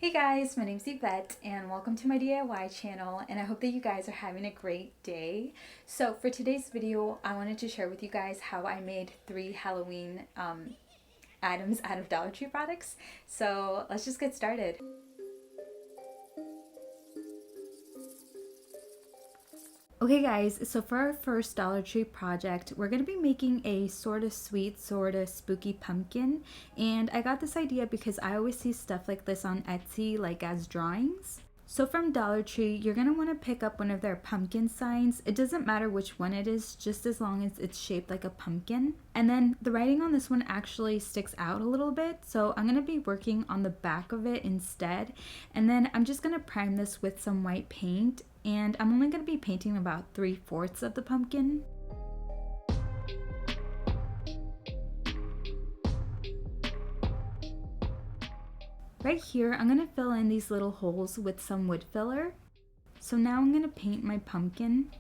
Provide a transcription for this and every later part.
Hey guys, my name's Yvette and welcome to my DIY channel, and I hope that you guys are having a great day. So for today's video, I wanted to share with you guys how I made 3 Halloween items out of Dollar Tree products. So let's just get started. Okay guys, so for our first Dollar Tree project, we're going to be making a sorta sweet, sorta spooky pumpkin. And I got this idea because I always see stuff like this on Etsy, like as drawings. So from Dollar Tree, you're going to want to pick up one of their pumpkin signs. It doesn't matter which one it is, just as long as it's shaped like a pumpkin. And then the writing on this one actually sticks out a little bit, so I'm going to be working on the back of it instead. And then I'm just going to prime this with some white paint, and I'm only going to be painting about 3/4 of the pumpkin. Right here, I'm going to fill in these little holes with some wood filler. So now I'm going to paint my pumpkin.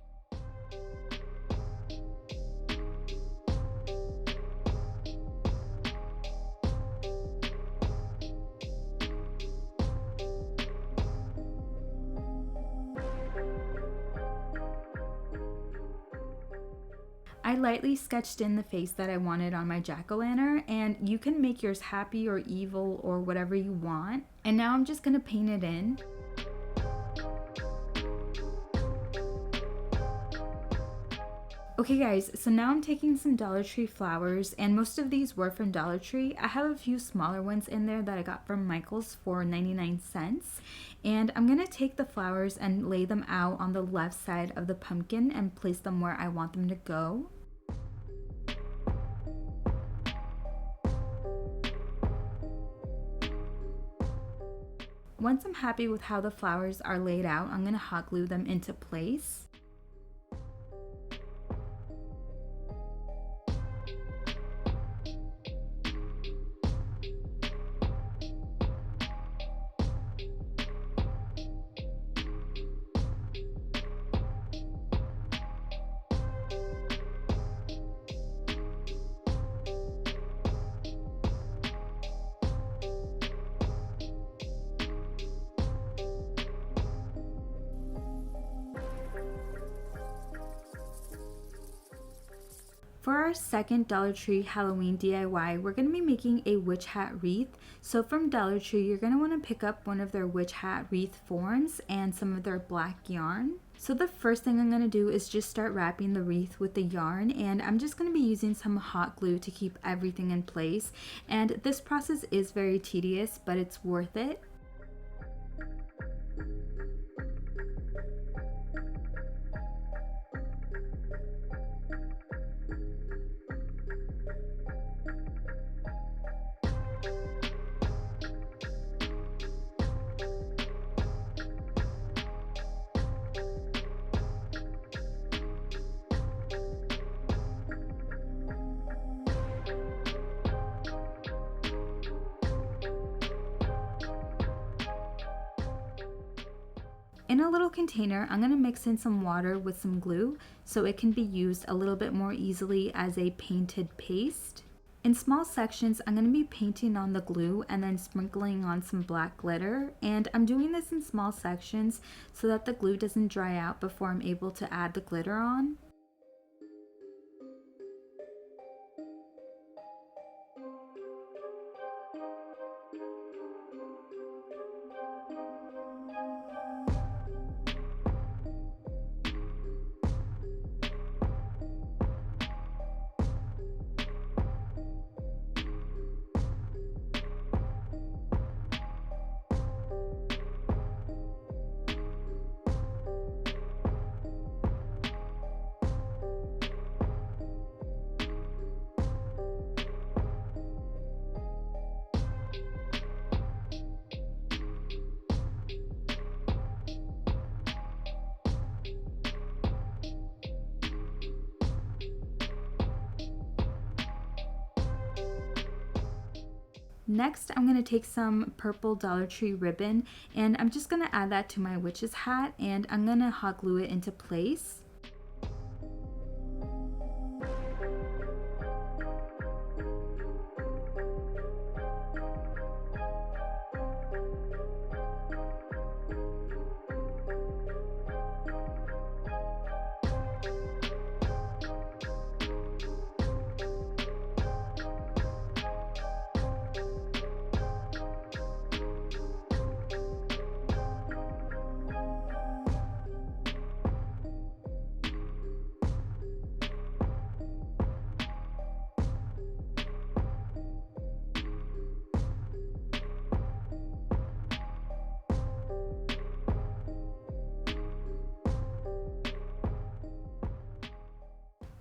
I lightly sketched in the face that I wanted on my jack-o'-lantern, and you can make yours happy or evil or whatever you want. And now I'm just going to paint it in. Okay guys, so now I'm taking some Dollar Tree flowers, and most of these were from Dollar Tree. I have a few smaller ones in there that I got from Michael's for 99 cents. And I'm going to take the flowers and lay them out on the left side of the pumpkin and place them where I want them to go. Once I'm happy with how the flowers are laid out, I'm going to hot glue them into place. For our second Dollar Tree Halloween DIY, we're going to be making a witch hat wreath. So from Dollar Tree, you're going to want to pick up one of their witch hat wreath forms and some of their black yarn. So the first thing I'm going to do is just start wrapping the wreath with the yarn, and I'm just going to be using some hot glue to keep everything in place. And this process is very tedious, but it's worth it. In a little container, I'm going to mix in some water with some glue so it can be used a little bit more easily as a painted paste. In small sections, I'm going to be painting on the glue and then sprinkling on some black glitter, and I'm doing this in small sections so that the glue doesn't dry out before I'm able to add the glitter on. Next, I'm going to take some purple Dollar Tree ribbon, and I'm just going to add that to my witch's hat, and I'm going to hot glue it into place.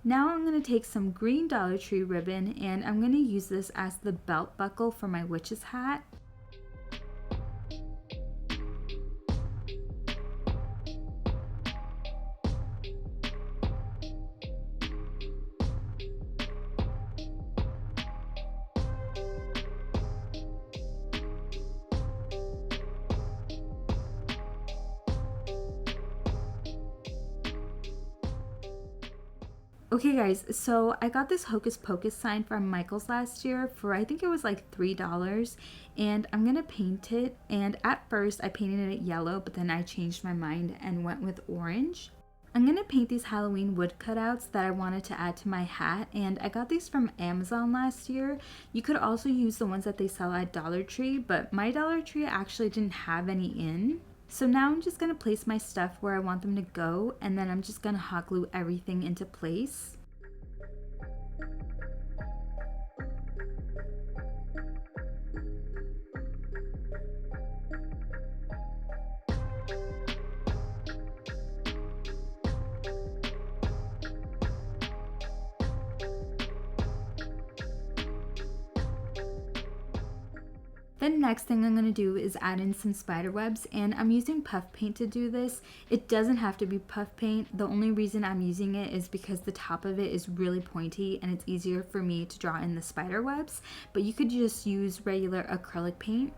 Now I'm going to take some green Dollar Tree ribbon and I'm going to use this as the belt buckle for my witch's hat. Okay guys, so I got this Hocus Pocus sign from Michael's last year for I think it was like $3, and I'm gonna paint it. And at first I painted it yellow, but then I changed my mind and went with orange. I'm gonna paint these Halloween wood cutouts that I wanted to add to my hat, and I got these from Amazon last year. You could also use the ones that they sell at Dollar Tree, but my Dollar Tree actually didn't have any in. So now I'm just going to place my stuff where I want them to go, and then I'm just going to hot glue everything into place. The next thing I'm going to do is add in some spider webs, and I'm using puff paint to do this. It doesn't have to be puff paint. The only reason I'm using it is because the top of it is really pointy and it's easier for me to draw in the spider webs, but you could just use regular acrylic paint.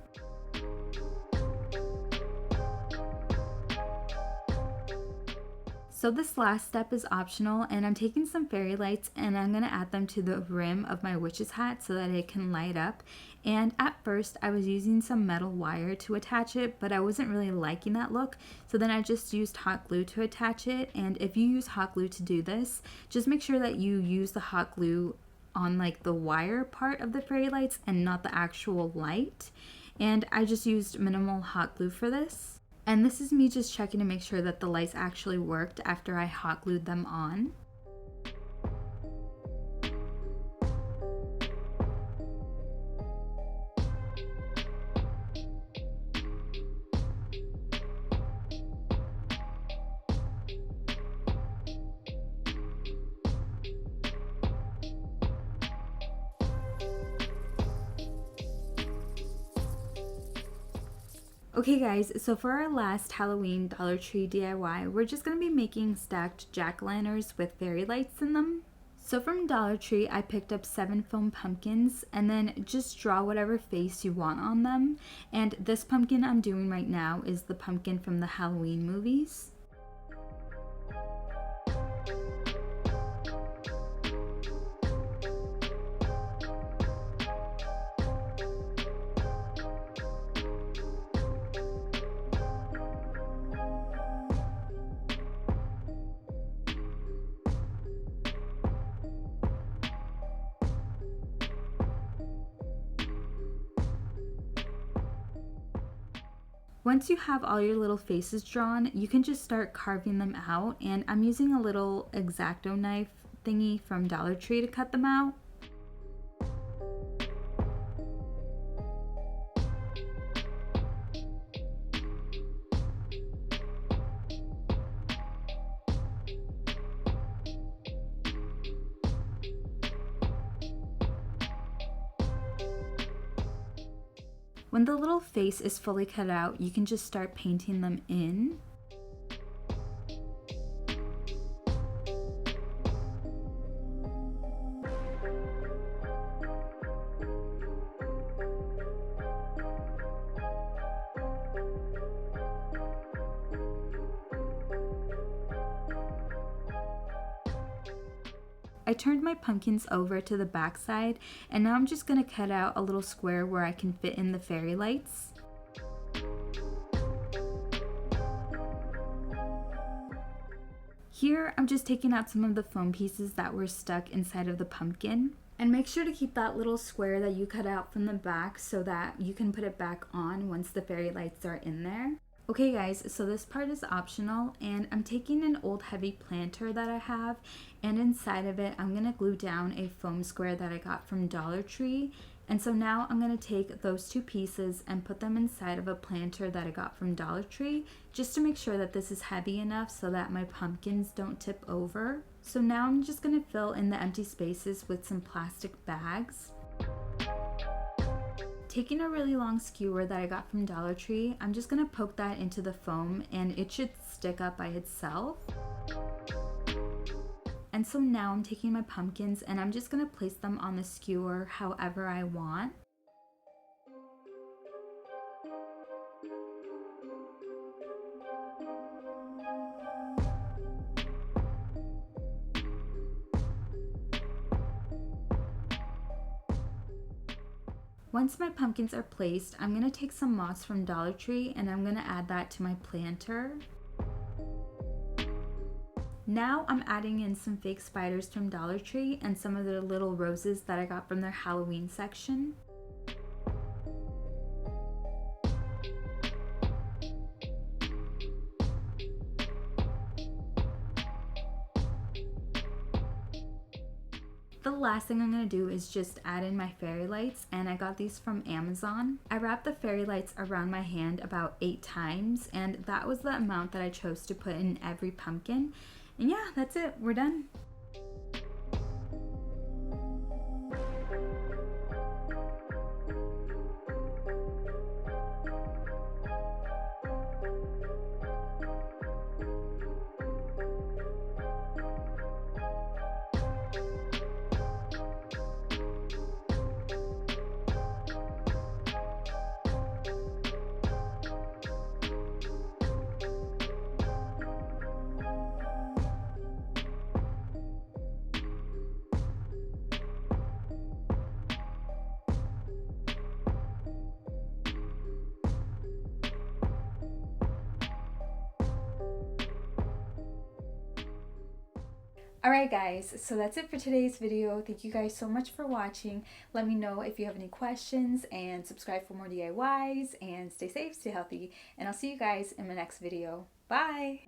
So this last step is optional, and I'm taking some fairy lights and I'm going to add them to the rim of my witch's hat so that it can light up. And at first I was using some metal wire to attach it, but I wasn't really liking that look, so then I just used hot glue to attach it. And if you use hot glue to do this, just make sure that you use the hot glue on like the wire part of the fairy lights and not the actual light. And I just used minimal hot glue for this. And this is me just checking to make sure that the lights actually worked after I hot glued them on. Okay guys, so for our last Halloween Dollar Tree DIY, we're just going to be making stacked jack-o'-lanterns with fairy lights in them. So from Dollar Tree, I picked up 7 foam pumpkins, and then just draw whatever face you want on them. And this pumpkin I'm doing right now is the pumpkin from the Halloween movies. Once you have all your little faces drawn, you can just start carving them out, and I'm using a little X-Acto knife thingy from Dollar Tree to cut them out. When the little face is fully cut out, you can just start painting them in. I turned my pumpkins over to the back side, and now I'm just going to cut out a little square where I can fit in the fairy lights. Here, I'm just taking out some of the foam pieces that were stuck inside of the pumpkin. And make sure to keep that little square that you cut out from the back so that you can put it back on once the fairy lights are in there. Okay guys, so this part is optional, and I'm taking an old heavy planter that I have, and inside of it I'm going to glue down a foam square that I got from Dollar Tree. And so now I'm going to take those two pieces and put them inside of a planter that I got from Dollar Tree, just to make sure that this is heavy enough so that my pumpkins don't tip over. So now I'm just going to fill in the empty spaces with some plastic bags. Taking a really long skewer that I got from Dollar Tree, I'm just going to poke that into the foam and it should stick up by itself. And so now I'm taking my pumpkins and I'm just going to place them on the skewer however I want. Once my pumpkins are placed, I'm going to take some moss from Dollar Tree and I'm going to add that to my planter. Now I'm adding in some fake spiders from Dollar Tree and some of the little roses that I got from their Halloween section. The last thing I'm going to do is just add in my fairy lights, and I got these from Amazon. I wrapped the fairy lights around my hand about 8 times, and that was the amount that I chose to put in every pumpkin. And yeah, that's it. We're done. Alright guys, so that's it for today's video. Thank you guys so much for watching. Let me know if you have any questions and subscribe for more DIYs, and stay safe, stay healthy, and I'll see you guys in my next video. Bye!